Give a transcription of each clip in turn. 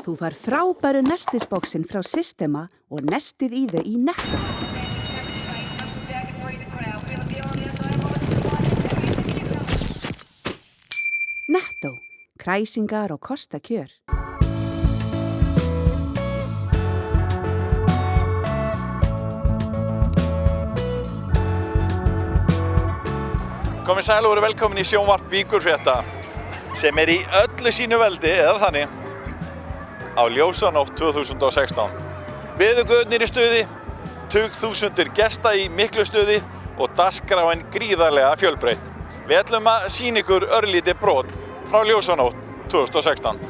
Þú fær frábæru nestisboxin frá Systema og nestið í þau í Netto. Netto, kræsingar og kostakjör. Komið sæl og verið velkomin í sjónvarp Víkurfrétta sem í öllu sínu veldi, eða þannig, á Ljósanótt 2016. Veðurguðirnir í stuði, tugþúsundir gesta í miklu stuði og dagskráin gríðarlega fjölbreytt. Við ætlum að sýna ykkur örlítið brot frá Ljósanótt 2016.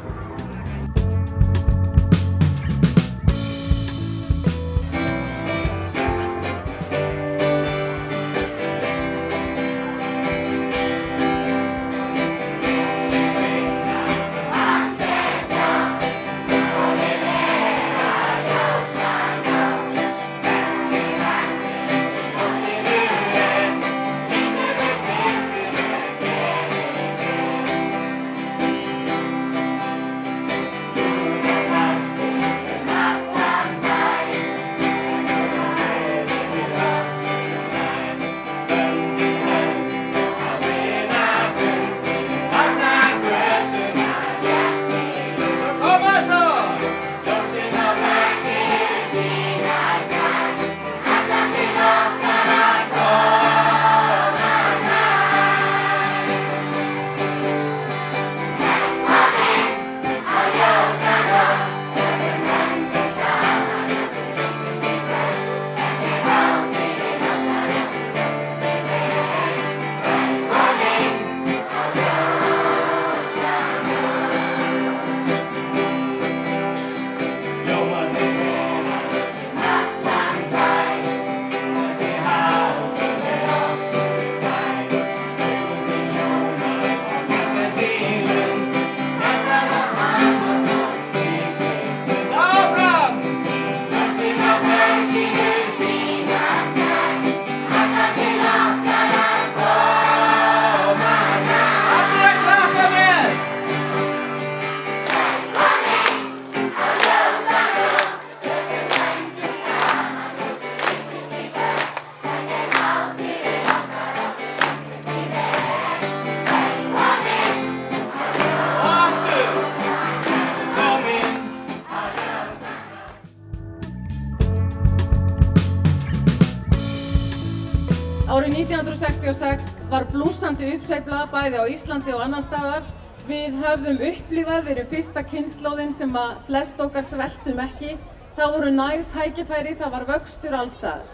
Árið 1966 var blússandi uppsveifla bæði á Íslandi og annan staðar. Við höfðum upplifað, við erum fyrsta kynslóðin sem að flest okkar sveltum ekki. Það voru næg tækifæri, það var vöxtur alls staðar.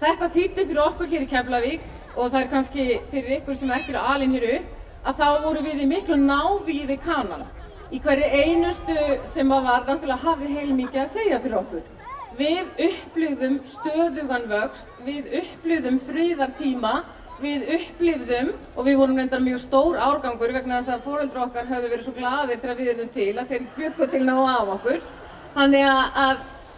Þetta þýddi fyrir okkur hér í Keflavík og það kannski fyrir ykkur sem ekki eru alin hér upp, að þá voru við í miklu návíði Kanana. Í hverju einustu sem var náttúrulega hafði heilmikið að segja fyrir okkur. Við upplifðum stöðugan vöxt, við upplifðum friðartíma, við upplifðum, og við vorum reyndar mjög stór árgangur vegna þess að foreldrar okkar höfðu verið svo glaðir þegar við erum til að þeir bjuggu til ná af okkur. Þannig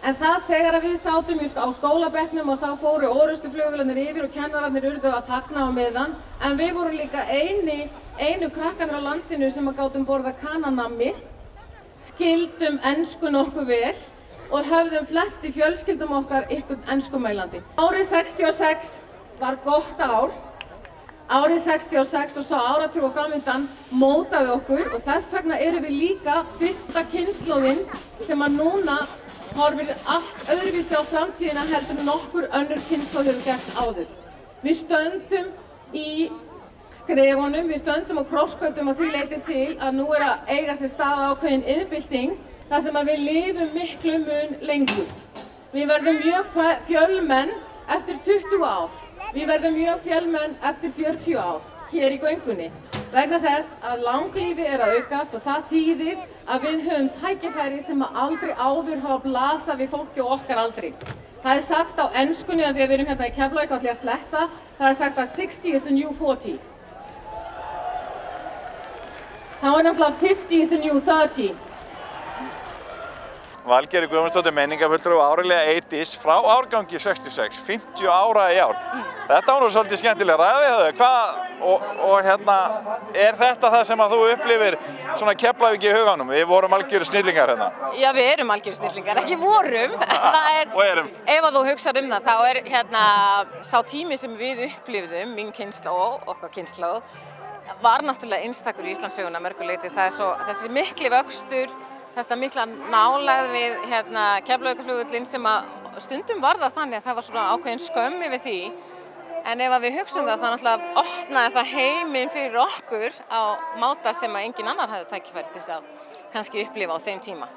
en það þegar við sátum á skólabekknum og þá fóru orrustuflugvélarnir yfir og kennararnir urðu að þagna á meðan, en við vorum líka einu krakkarnir á landinu sem gátum borðað kananammi, skildum ensku nokkuð vel og höfðum flest í fjölskyldum okkar ykkur enskumælandi. Árið 66 var gott ár. Árið 66 og sá áratugur framundan mótaði okkur og þess vegna erum við líka fyrsta kynslóðin sem að núna horfir allt öðruvísi á framtíðina heldur nokkur önnur kynslóð hefur gert áður. Við stöndum í skrefunum, við stöndum á krossgötum að því leyti til að nú að eiga sér stað ákveðin iðnbylting þar sem að við lifum miklu mun lengur. Við verðum mjög fjölmenn eftir 20 ár. Við verðum mjög fjölmenn eftir 40 ár hér í göngunni. Vegna þess að langlífi að aukast og það þýðir að við höfum tækifæri sem að aldrei áður hafa blasað við fólki og okkar aldri. Það sagt á enskunni að því að við erum hérna í Keflavík allir að sletta, það sagt að 60 is the new 40. Það var náttúrulega 50 is the new 30. Valgerður Guðmundsdóttir menningarfulltrúi og árlega 80s frá árgangi 66, 50 ára í ár. Þetta var nú svolítið skemmtileg ræði, og hérna, er þetta það sem að þú upplifir svona Keflavík í huganum? Við vorum algjöru snillingar hérna. Já, við erum algjöru snillingar, ekki vorum. Og erum. Ef að þú hugsar það, þá er hérna sá tími sem við upplifðum, mín kynslóð, okkar kynslóð, var náttúrulega einstakur í Íslandssöguna mörguleyti. Það er svo þessi mikli vöxtur, þetta mikla nálægð við hérna Keflavíkurflugvöllinn sem að stundum var það þannig að það var svona ákveðin skömm yfir því. En ef að við hugsum það, þá náttúrulega opnaði það heiminn fyrir okkur á máta sem að engin annar hafði tækifæri til þess að kannski upplifa á þeim tíma.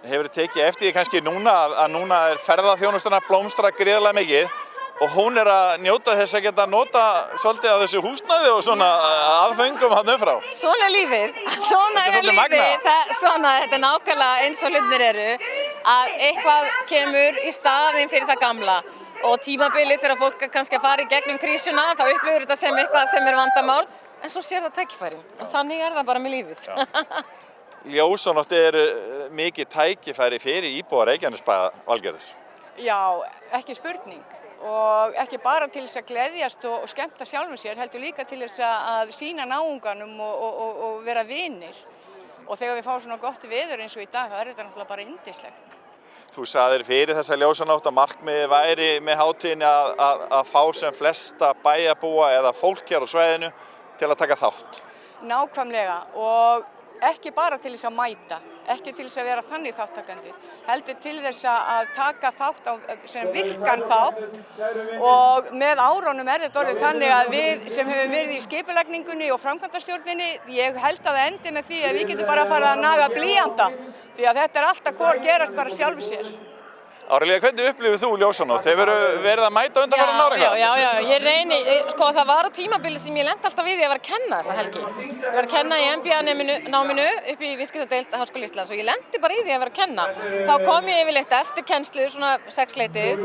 Hefur þið tekið eftir því kannski núna að núna er ferðaþjónustan að blómstra gríðarlega mikið og hún er að njóta þess að geta nota svolítið af þessu húsnæði og svona aðföngum hann umfrá. Svona er lífið, svona er lífið, þetta er nákvæmlega eins og hlutirnir eru, að eitthvað kemur í staðinn fyrir það gamla. Og tímabilið þegar fólk er kannski að fara í gegnum krísuna, þá upplifir þetta sem eitthvað sem er vandamál, en svo sér það tækifærin. Og þannig er það bara með lífið. Ljósanótt er mikið tækifæri fyrir íbúa Reykjanesbæjar, Valgerður. Já, ekki spurning. Og ekki bara til þess að gleðjast og skemmta sjálfum sér, heldur líka til þess að sýna náunganum og vera vinir. Og þegar við fáum svona gott veður eins og í dag, þá er þetta náttúrulega bara yndislegt. Þú sagðir fyrir þessa ljósanótt að markmiðið væri með hátíðinni að fá sem flesta bæjarbúa eða fólk hér á svæðinu til að taka þátt. Nákvæmlega, og ekki bara til þess að mæta, ekki til þess að vera þannig þáttakandi, heldur til þess að taka þátt á sem virkan þátt, og með árunum er þetta orðið þannig að við sem höfum verið í skipulagningunni og framkvæmdastjórninni, ég held að það endi með því að við getum bara að fara að naga blýanta, því að þetta er alltaf hvort gerast bara sjálfu sér. Árelía, hvernig upplifir þú ljósanótt? Hefur verið að mæta undanfarin ára eitthvað? Já, ég reyni, sko það var á tímabili sem ég lenti alltaf við því að vera að kenna þessa helgi. Ég var að kenna í MBA-náminu upp í Viðskiptadeild Háskóla Íslands og ég lenti bara í því að vera að kenna. Þá kom ég yfirleitt eftir kennslu, svona 6-leytið,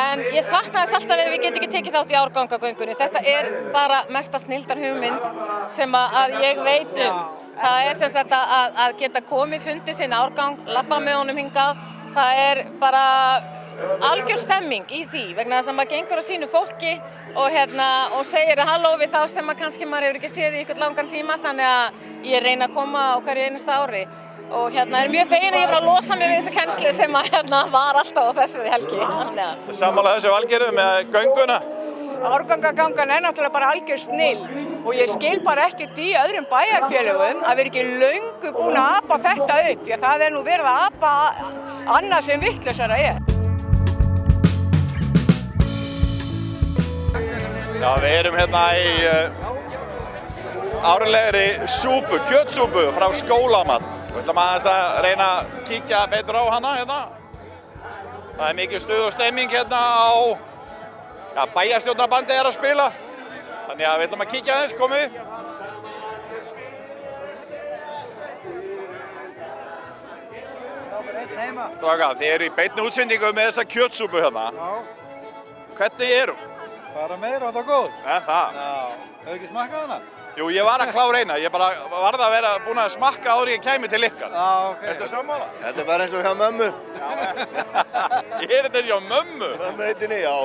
en ég saknaði þess alltaf að við getum ekki tekið þátt í árgangagöngunni. Þetta er bara mesta snilldarhugmynd sem að ég veit um. Það er sem sagt að geta komið, fundið sinn árgang, labba með honum hingað. Það er bara algjör stemming í því vegna þess að maður gengur á sínu fólki og segir halló við þá sem kannski maður hefur ekki séð í einhvern langan tíma, þannig að ég reyna að koma á hverju einasta ári og er mjög fegin að ég var að losa mig við þessa kennslu sem var alltaf á þessari helgi. Sammála þessu Valgerður með gönguna? Árgangagangan er náttúrulega bara algjör snill og ég skil bara ekkert í öðrum bæjarfélögum að vera ekki löngu búin að apa þetta upp, því að það er nú verið að apa annað sem vitlausara er. Já, við erum hérna í árlegri súpu, kjötsúpu frá Skólamat. Við ætlum aðeins að reyna að kíkja betur á hana hérna. Það er mikið stuð og stemming hérna á bæjarstjórnarbandið er að spila. Þannig að við ætlum að kíkja aðeins, komið. Strákar, þið eru í beinni útsendingu með þessa kjötsúpu hérna. Hvernig er hún? Bara meira, þetta er góð. Er það? Já. Hefur ekki smakkað hana? Jú, ég var að klára eina. Ég bara varð að vera búinn að smakka áður en ég kæmi til ykkar. Já, ok. Ertu sammála? Þetta er bara eins og hjá mömmu. Ég er þetta hjá mömmu. Mömmu heitinni, já.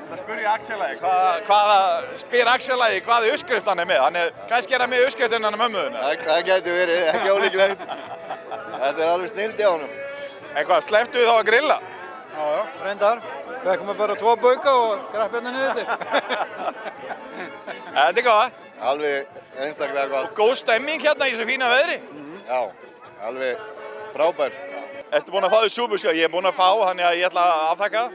Það spyr ég Axel-æði. Spyr Axel-æði hvaða uppskrift hann er með. Kannski er hann með uppskriftin hann mömmuðuna. Það getur verið, ekki ólíklegt. Þetta er alveg snilld í honum. En hvað, slepptu þið þá að grilla? Já, reyndar. Við ekkum bara 2 bauka og skrapp hérna niður til. Þetta er góð. Alveg einstaklega gott. Góð stemming hérna í þessu fína veðri. Já, alveg frábær. Ertu búinn að fá þér súpu? Ég er búinn að fá, þannig að ég ætla að afþakka það.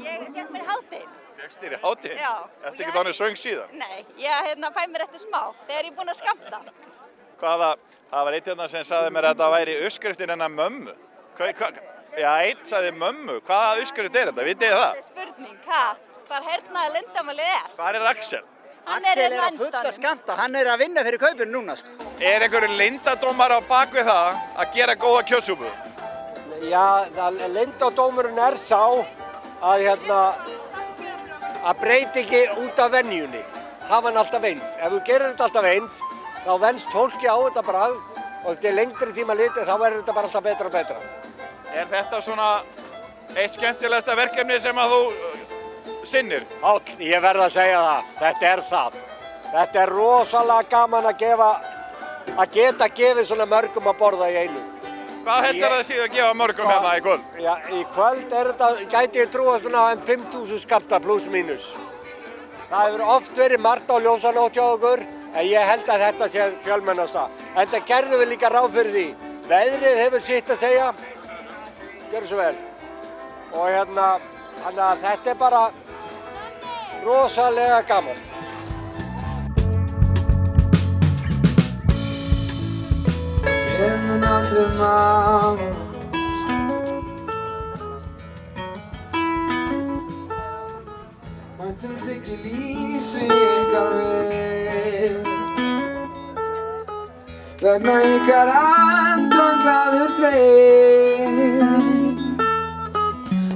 Ég fékk mér hátinn. Fékkst þér í hátinn? Já. Ertu ekki þannig söng síðan? Nei, ég fæ mér eftir smá, þegar ég er búinn að skammta. Það var eitt hérna sem sagði mér að þetta væri uppskriftin hennar mömmu. Já, einn sagði mömmu. Hvaða uppskrift er þetta? Vitið þið það? Það er spurning, hvar hernaði leyndarmálið er? Hvar er Axel? Hann er Axel er að fulla skammta, hann er að vinna fyrir kaupinu núna sko. Er einhverju leyndardómar á bak við það að gera góða kjötsúpu? Já, leyndardómurinn er sá að að breyti ekki út af venjunni. Hafa hann alltaf eins. Ef þú gerir þetta alltaf eins, þá venst fólki á þetta bragð og til lengri tíma litið þá verður þetta bara alltaf betra og betra. Er þetta svona eitt skemmtilegasta verkefni sem að þú sinnir. Páll, ég verð að segja það, þetta er það. Þetta er rosalega gaman að geta gefið svona mörgum að borða í einu. Hvað heldur það séu að gefa mörgum hérna í kvöld? Já, í kvöld gæti ég trúa svona 5.000 skammta pluss mínus. Það hefur oft verið margt á ljósanótt hjá okkur, en ég held að þetta sé fjölmennasta. En það gerðum við líka ráð fyrir því. Veðrið hefur sitt að segja, gjörðu svo vel. Og þannig að þetta er bara rosalega gaman. Við mun aldrei mást. Mættumst ekki lýsi ykkar við. Vegna ykkar andan glaður dveir.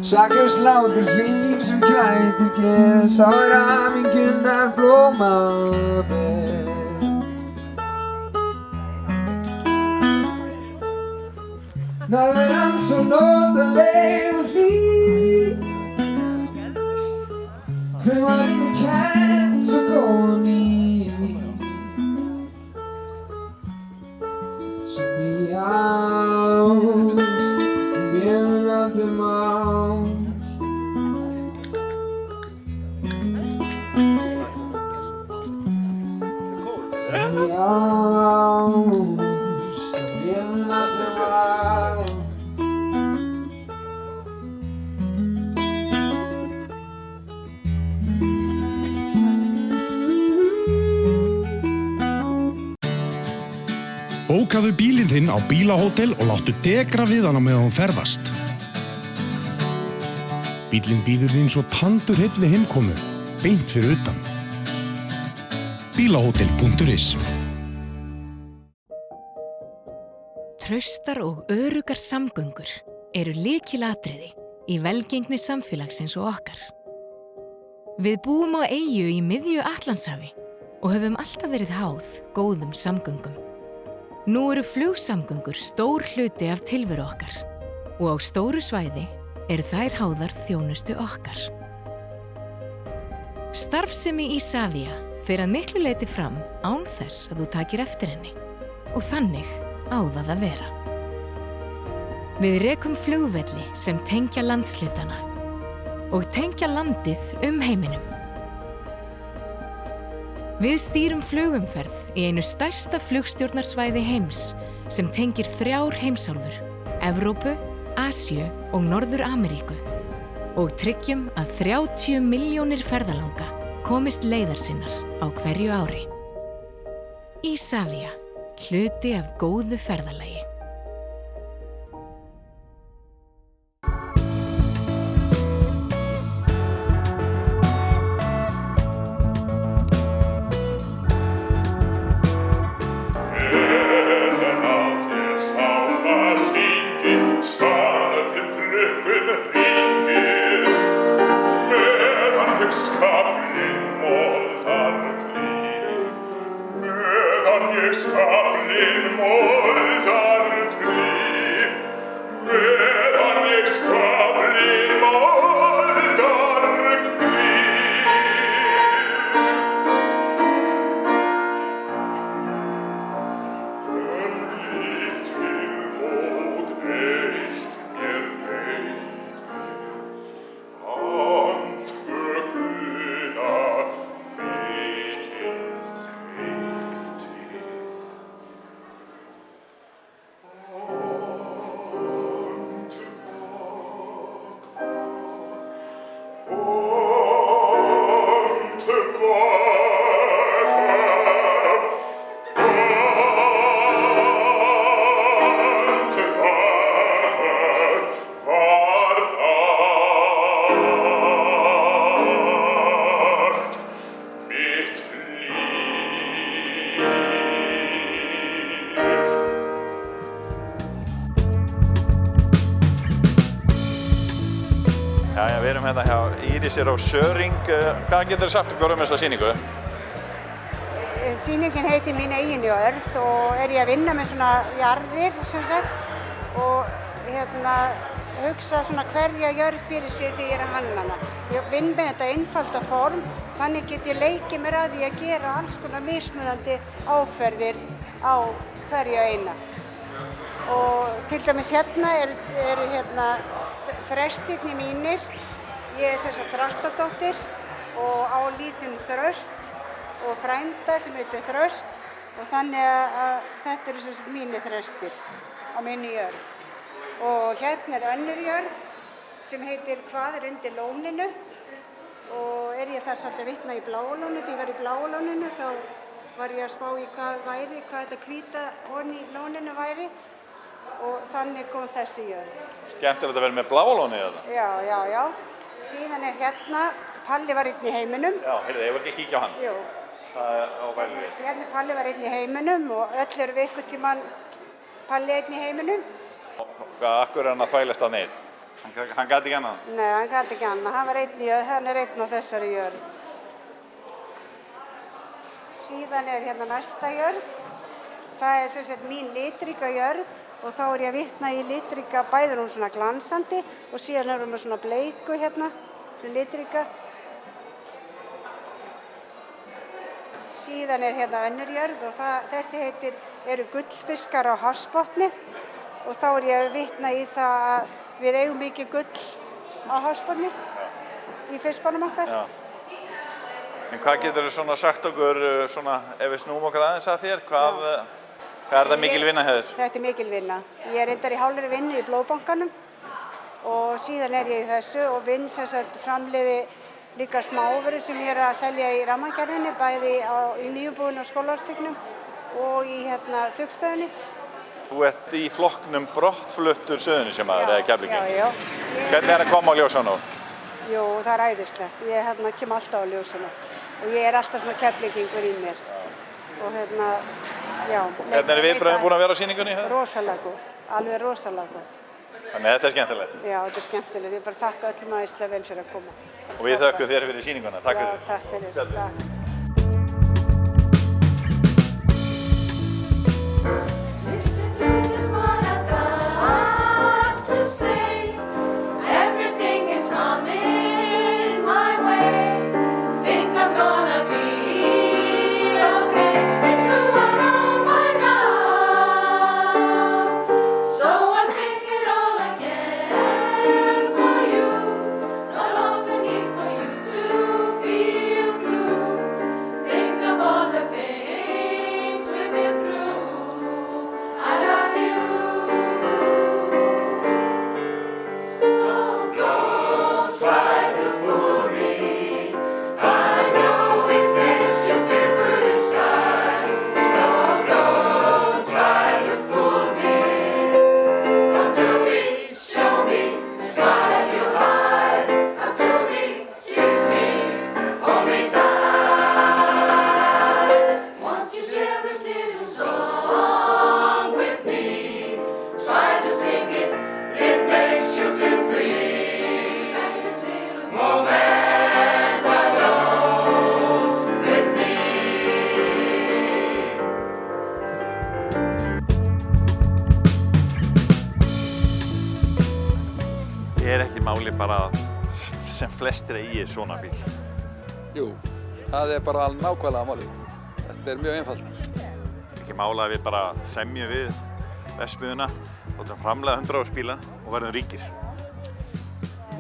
Saklaus hlátur hlýr sem gætir ger. Sá hamingjunar blóma ber. Nærveran svo notaleg og hlý. Humarinn kennt svo góð ný. Sem í ást, við mun aldrei mást. Sem í ást, við mun aldrei mást. Bókaðu bílinn þinn á bílahótel og láttu degra við hana meðan þú ferðast. Bíllinn bíður þín svo tandur heill við heimkomu, beint fyrir utan. Bílahótel.is. Traustar og öruggar samgöngur eru lykilatriði í velgengni samfélagsins og okkar. Við búum á eyju í miðju Atlantshafi og höfum alltaf verið háð góðum samgöngum. Nú eru flugsamgöngur stór hluti af tilveru okkar og á stóru svæði eru þær háðar þjónustu okkar. Starfsemi Isavia fer að miklu leyti fram án þess að þú takir eftir henni og þannig á það að vera. Við rekum flugvelli sem tengja landshlutana og tengja landið heiminum. Við stýrum flugumferð í einu stærsta flugstjórnarsvæði heims sem tengir 3 heimsálfur, Evrópu, Asíu og Norður-Ameríku og tryggjum að 30 milljónir ferðalanga komist leiðar sinnar á hverju ári. Isavia, hluti af góðu ferðalagi. Við erum hérna hjá Írisi Rós Söring. Hvað getur þú sagt okkur þessa sýningu? Sýningin heitir Mín eigin jörð og ég að vinna með svona jarðir sem sagt og hugsa svona hverja jörð fyrir sig þegar ég er að hanna hana. Ég vinn með þetta einfalda form, þannig get ég leikið mér að því að gera alls konar mismunandi áferðir á hverja eina. Og til dæmis hérna eru hérna þrestirnir mínir. Ég er sem sagt Þrastardóttir og á lítinn þröst og frænda sem heitir Þröst og þannig að þetta eru sem sagt mínir þrestir á minni jörð. Og hérna er önnur jörð sem heitir Hvað undir lóninu og ég þar svolítið að vitna í Bláa lóninu. Þegar ég var í Bláa lóninu þá var ég að spá í hvað þetta hvíta ofan í lóninu væri og þannig kom þessi jörð. Skemmtilegt að vera með Bláa lónið þetta. Já. Síðan er hérna, Palli var einn í heiminum. Já, heyrðu, ég var ekki að kíkja á hann. Jú. Það er á Bæluvegi. Hérna Palli var einn í heiminum og öll eru við einhvern tímann Palli einn í heiminum. Akkur er hann að þvælast á neyð? Hann gat ekki annað? Nei, hann gat ekki annað. Hann er einn á þessari jörð. Síðan er hérna næsta jörð. Það er sem sagt mín litríka jörð og þá er ég að vitna í litríka, bæði er hún svona glansandi og síðan er hún með svona bleiku hérna, svona litríka. Síðan er hérna önnur jörð og þessi eru gullfiskar á hafsbotni og þá er ég að vitna í það að við eigum mikið gull á hafsbotni í fiskunum okkar. Já. En hvað getur þú sagt okkur, ef við snúum okkur aðeins að þér, hvað er það mikil vinna hér? Þetta er mikil vinna. Ég er reyndar í hálfri vinnu í Blóðbankanum og síðan er ég í þessu og vinn sem sagt framleiði líka smáofurðir sem ég er að selja í rammagerðinni, bæði í nýjubúinu og skólarstíknum og í flugstöðinni. Þú ert í flokknum brottfluttur Suðurnesjamaður eða Keflvíkingur? Já. Hvernig er að koma á Ljósanótt? Jú, það er æðislegt. Ég kem alltaf á Ljósanótt og ég er alltaf svona Keflvíkingur í mér. Og já. Hvernig er viðbrögðin búin að vera á sýningunni? Rosalega góð, alveg rosalega góð. Þannig að þetta er skemmtilegt? Já, þetta er skemmtilegt. Ég bara þakka öllum æðislega vel fyrir að koma. Og við þökkum þér fyrir sýninguna. Takk fyrir. Já, takk fyrir. Takk. máli bara sem flestir eigi svona bíl? Jú, það er bara nákvæmlega málið. Þetta er mjög einfalt. Ekki mála að við bara semjum við verksmiðjuna, látum framleiða 100 bíla og verðum ríkir?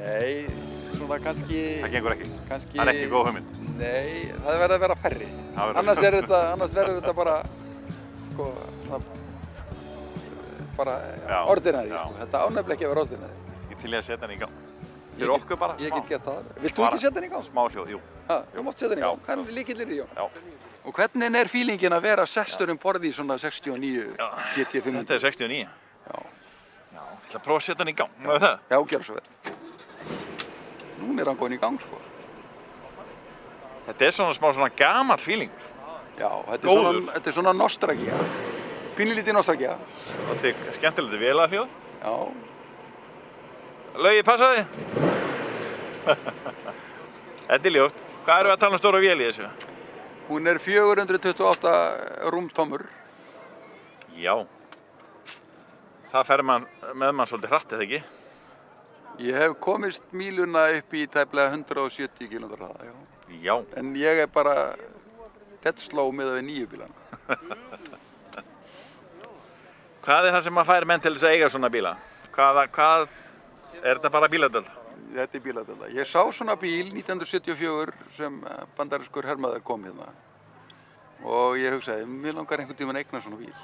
Nei, svona kannski... Það gengur ekki? Það er ekki góð hugmynd? Nei, það verður að vera færri. Annars verður þetta bara, sko, svona, bara ordinæri. Þetta ánefnilega ekki að vera ordinæri. Ég til ég að setja henni í gang. Fyrir okkur bara? Ég get gert það. Vilt þú ekki setja henni í gang? Smá hljóð, jú. Þú mátt setja henni í gang. Hann er lykillinn í gang. Og hvernig er feelingin að vera sestur borði í svona 69 GT500? Þetta er 69? Já. Já, ég ætla að prófa að setja hann í gang. Má það? Já, gjör svo vel. Nún er hann góðinn í gang, sko. Þetta er svona gamall feelingur. Já, þetta er svona nostalgía. Pínlítið nostalgía. Þetta er skemmtilegt vélahljóð. Já. Laugi, passaði? Þetta er ljótt. Hvað eru að tala um stóra vél í þessu? Hún er 428 rúmtommur. Já. Það fer með mann svolítið hratt, eða ekki? Ég hef komist míluna upp í tæplega 170 km hraða, já. Já. En ég er bara dead slow miðað við nýju bílana. Hvað það sem að fær menn til þess að eiga svona bíla? Er þetta bara bíladelda? Þetta er bíladelda. Ég sá svona bíl 1974 sem bandarískur hermaður kom hérna. Og ég hugsaði, mér langar einhvern tímann að eigna svona bíl.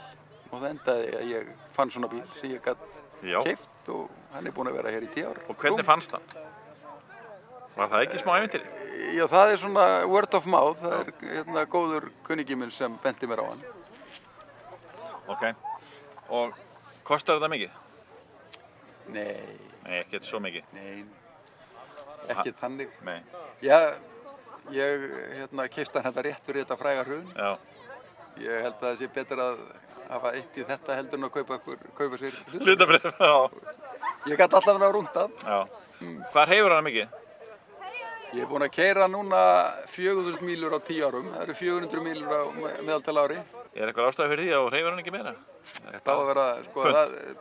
Og það endaði að ég fann svona bíl sem ég gat keypt og hann er búinn að vera hér í 10 ár. Og hvernig fannst það? Var það ekki smá ævintýri? Já, það er svona word of mouth. Það er hérna góður kunningi minn sem benti mér á hann. Ok. Og kostar þetta mikið? Nei. Nei, ekkert svo mikið? Nei, ekkert þannig. Nei. Já, ég keypti hann hérna rétt fyrir þetta fræga hrun. Já. Ég held að það sé betur að hafa eitt í þetta heldur en að kaupa sér hlutabréf. Já. Ég gat allavega rúndað. Já. Hvar hefur hann mikið? Ég er búinn að keyra núna 4000 mílur á 10 árum. Það eru 400 mílur á meðaltala ári. Er eitthvað ástæða fyrir því að hreyfur hann ekki meira? Þetta á að vera, sko,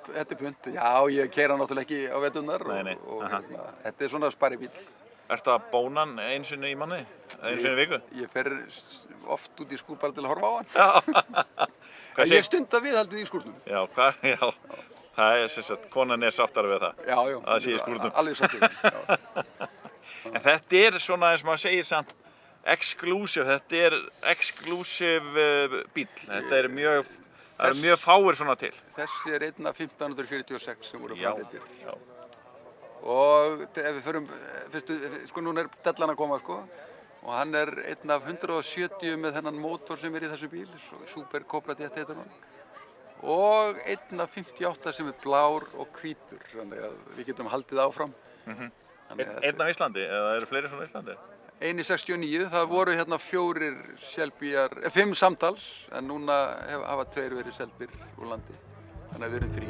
þetta er punt. Já, ég keyra náttúrulega ekki á veturnar og þetta er svona sparibíl. Ertu að bóna hann einu sinni í mánuði? Einu sinni í viku? Ég fer oft út í skúr bara til að horfa á hann. Já. Ég stunda viðhaldið í skúrnum. Já, já. Það er sem sagt, konan er sáttari við það. Já, já. Það sé í skúrnum. Alveg sáttari. En þetta er svona, eins og maður segir samt, exclusive. Þetta er exclusive bíl. Þetta er mjög, það eru mjög fáir svona til. Þessi er einn af 1546 sem voru framleiddir. Já. Og ef við förum, sko núna er dellan að koma, sko. Og hann er einn af 170 með þennan mótor sem er í þessu bíl, Super Cobra Jet heitir hann. Og einn af 58 sem er blár og hvítur, þannig að við getum haldið áfram. Einn á Íslandi, eða eru fleiri svona á Íslandi? Einn í 69, það voru hérna 5 samtals, en núna hafa 2 verið seldir úr landi, þannig að við erum 3.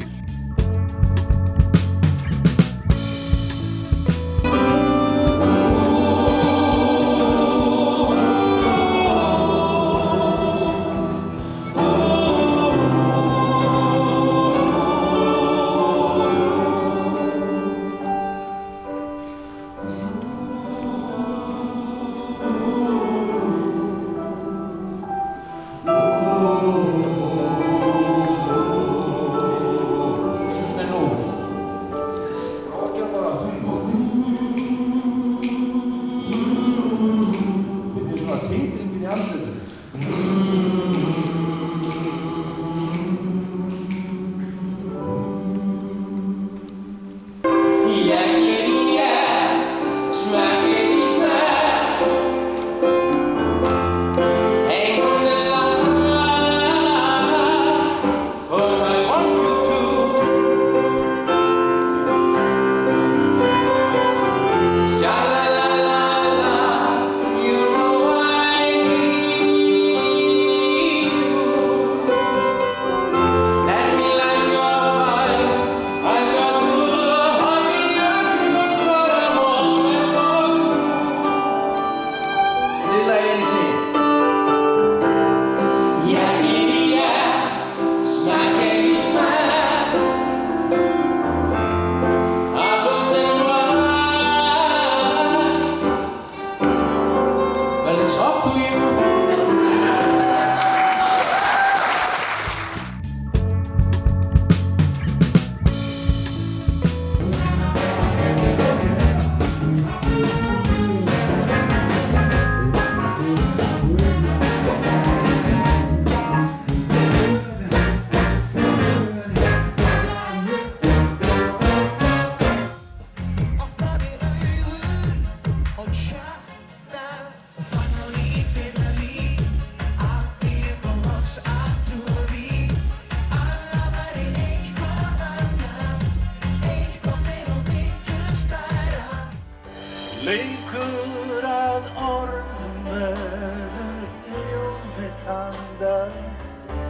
Leikur að orðum verður ljóð mitt handa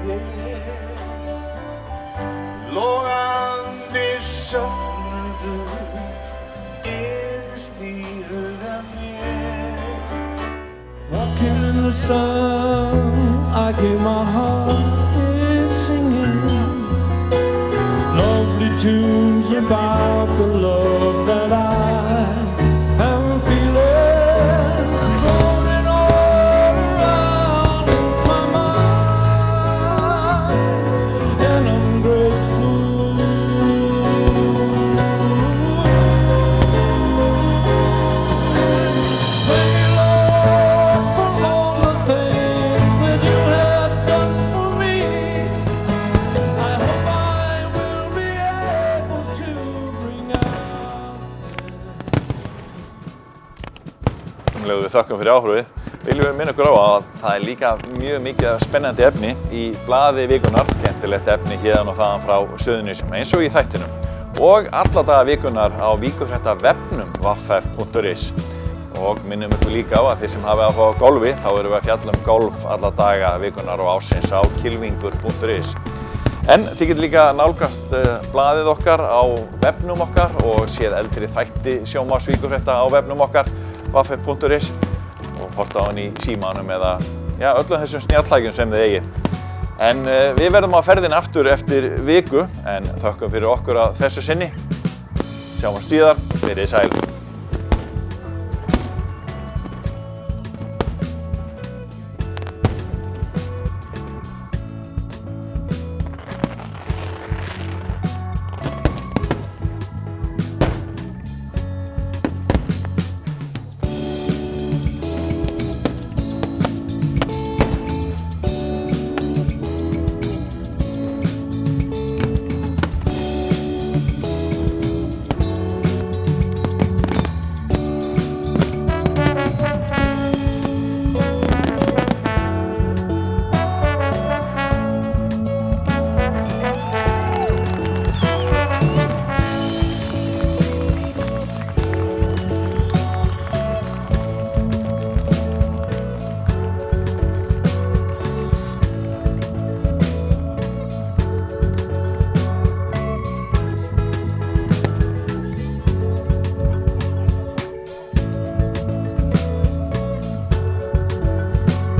þér. Logandi sjónur innst í huga mér. Walking in the sun, I give my heart is singing. Lovely tunes about the love that I am feeling, floating all around in my mind, and I'm grateful. Thank you, Lord, for all the things that you have done for me. I hope I will be able to bring out Við þökkum fyrir áhrifið. Viljum við minna ykkur á að það er líka mjög mikið spennandi efni í blaði vikunnar, skemmtilegt efni héðan og þaðan frá Suðurnesjum eins og í þættinum. Og alla daga vikunnar á víkurfréttavefnum www.ff.is. Og minnum ykkur líka á að þið sem hafi áhuga á golfi, þá erum við að fjalla golf alla daga vikunnar og ársins á kylfingur.is. En þið getur líka nálgast blaðið okkar á vefnum okkar og séð eldri þætti sjónvarps-víkurfrétta á vefnum okkar www.ff.is og horta á hann í símanum eða öllum þessum snjalltækjum sem þið eigið. En við verðum á ferðinni aftur eftir viku en þökkum fyrir okkur að þessu sinni. Sjáumst síðar, verið sæl.